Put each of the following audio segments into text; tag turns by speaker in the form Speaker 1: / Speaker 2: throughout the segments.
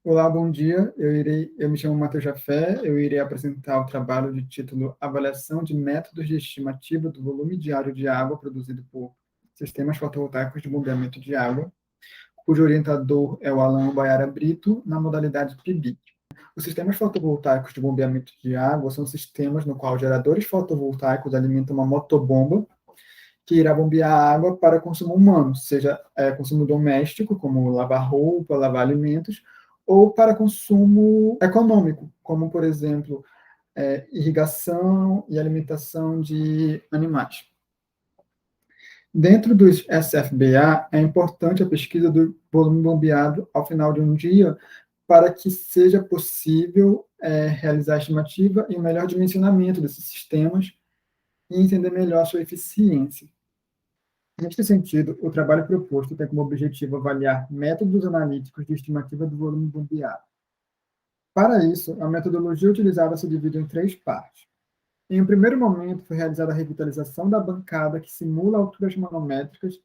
Speaker 1: Olá, bom dia. Eu me chamo Matheus Jafé, eu irei apresentar o trabalho de título Avaliação de métodos de estimativa do volume diário de água produzido por sistemas fotovoltaicos de bombeamento de água, cujo orientador é o Alan Baiara Brito, na modalidade PIBIC. Os sistemas fotovoltaicos de bombeamento de água são sistemas no qual geradores fotovoltaicos alimentam uma motobomba que irá bombear água para consumo humano, seja consumo doméstico, como lavar roupa, lavar alimentos, ou para consumo econômico, como, por exemplo, irrigação e alimentação de animais. Dentro dos SFBA, é importante a pesquisa do volume bombeado ao final de um dia para que seja possível realizar a estimativa e o melhor dimensionamento desses sistemas e entender melhor a sua eficiência. Neste sentido, o trabalho proposto tem como objetivo avaliar métodos analíticos de estimativa do volume bombeado. Para isso, a metodologia utilizada se divide em três partes. Em um primeiro momento, foi realizada a revitalização da bancada que simula alturas manométricas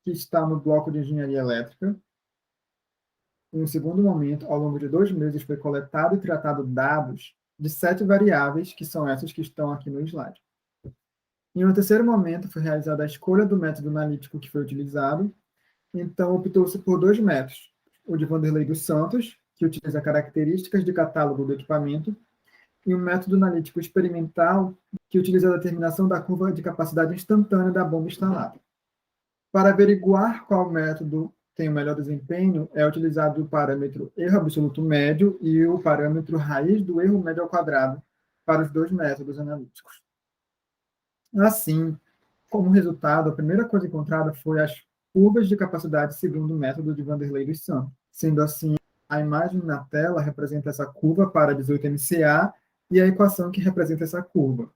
Speaker 1: que está no bloco de engenharia elétrica. Em um segundo momento, ao longo de 2 meses, foi coletado e tratado dados de 7 variáveis, que são essas que estão aqui no slide. Em um terceiro momento, foi realizada a escolha do método analítico que foi utilizado. Então, optou-se por 2 métodos. O de Vanderlei dos Santos, que utiliza características de catálogo do equipamento, e um método analítico experimental, que utiliza a determinação da curva de capacidade instantânea da bomba instalada. Para averiguar qual método tem o melhor desempenho, é utilizado o parâmetro erro absoluto médio e o parâmetro raiz do erro médio ao quadrado para os 2 métodos analíticos. Assim, como resultado, a primeira coisa encontrada foi as curvas de capacidade segundo o método de Vanderlei dos Santos. Sendo assim, a imagem na tela representa essa curva para 18 MCA e a equação que representa essa curva.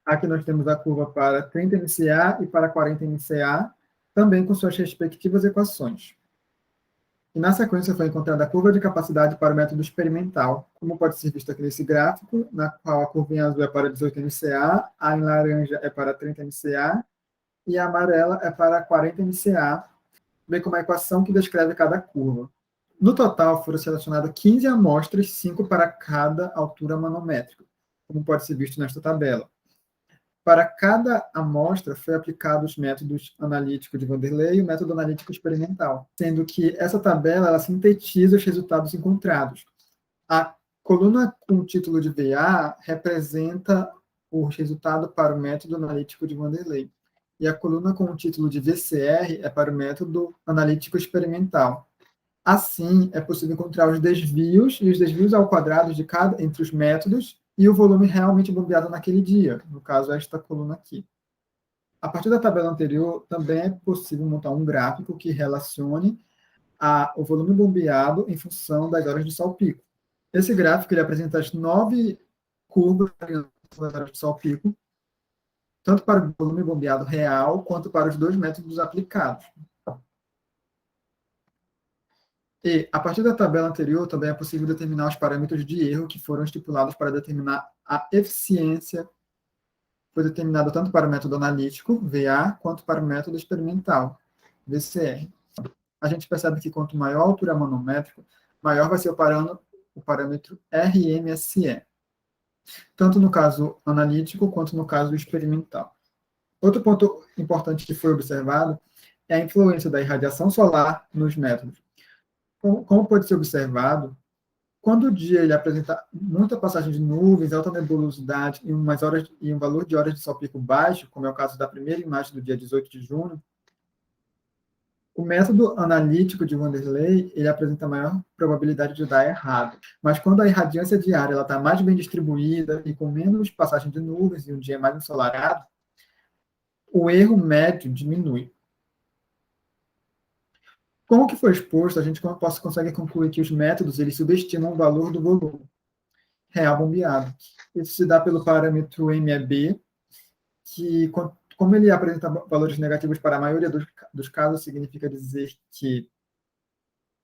Speaker 1: Aqui nós temos a curva para 30 MCA e para 40 MCA, também com suas respectivas equações. E na sequência foi encontrada a curva de capacidade para o método experimental, como pode ser visto aqui nesse gráfico, na qual a curva em azul é para 18 MCA, a em laranja é para 30 MCA e a amarela é para 40 MCA, bem como a equação que descreve cada curva. No total, foram selecionadas 15 amostras, 5 para cada altura manométrica, como pode ser visto nesta tabela. Para cada amostra, foi aplicado os métodos analítico de Vanderlei e o método analítico experimental, sendo que essa tabela ela sintetiza os resultados encontrados. A coluna com o título de VA representa o resultado para o método analítico de Vanderlei, e a coluna com o título de VCR é para o método analítico experimental. Assim, é possível encontrar os desvios e os desvios ao quadrado de cada entre os métodos e o volume realmente bombeado naquele dia, no caso, esta coluna aqui. A partir da tabela anterior, também é possível montar um gráfico que relacione o volume bombeado em função das horas de salpico. Esse gráfico ele apresenta as 9 curvas das horas de salpico, tanto para o volume bombeado real, quanto para os 2 métodos aplicados. E, a partir da tabela anterior, também é possível determinar os parâmetros de erro que foram estipulados para determinar a eficiência. Foi determinado tanto para o método analítico, VA, quanto para o método experimental, VCR. A gente percebe que quanto maior a altura manométrica, maior vai ser o parâmetro RMSE, tanto no caso analítico quanto no caso experimental. Outro ponto importante que foi observado é a influência da irradiação solar nos métodos. Como pode ser observado, quando o dia ele apresenta muita passagem de nuvens, alta nebulosidade e um valor de horas de salpico baixo, como é o caso da primeira imagem do dia 18 de junho, o método analítico de Vanderlei ele apresenta maior probabilidade de dar errado. Mas quando a irradiância diária está mais bem distribuída e com menos passagem de nuvens e um dia mais ensolarado, o erro médio diminui. Com o que foi exposto, a gente consegue concluir que os métodos eles subestimam o valor do volume real bombeado. Isso se dá pelo parâmetro MEB, que, como ele apresenta valores negativos para a maioria dos casos, significa dizer que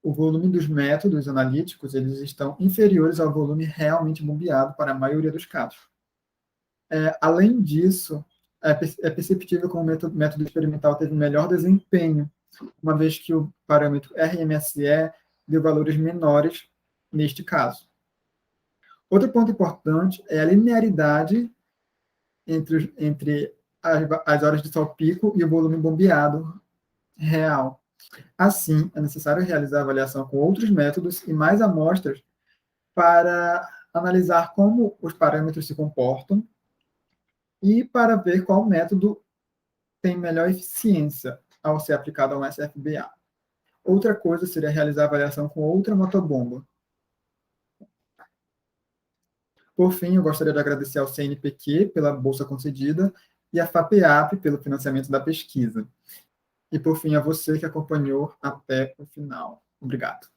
Speaker 1: o volume dos métodos analíticos eles estão inferiores ao volume realmente bombeado para a maioria dos casos. Além disso, é perceptível que o método experimental teve melhor desempenho, uma vez que o parâmetro RMSE deu valores menores neste caso. Outro ponto importante é a linearidade entre as horas de sol pico e o volume bombeado real. Assim, é necessário realizar a avaliação com outros métodos e mais amostras para analisar como os parâmetros se comportam e para ver qual método tem melhor eficiência ao ser aplicado a um SFBA. Outra coisa seria realizar a avaliação com outra motobomba. Por fim, eu gostaria de agradecer ao CNPq pela bolsa concedida e à FAPEAP pelo financiamento da pesquisa. E, por fim, a você que acompanhou até o final. Obrigado.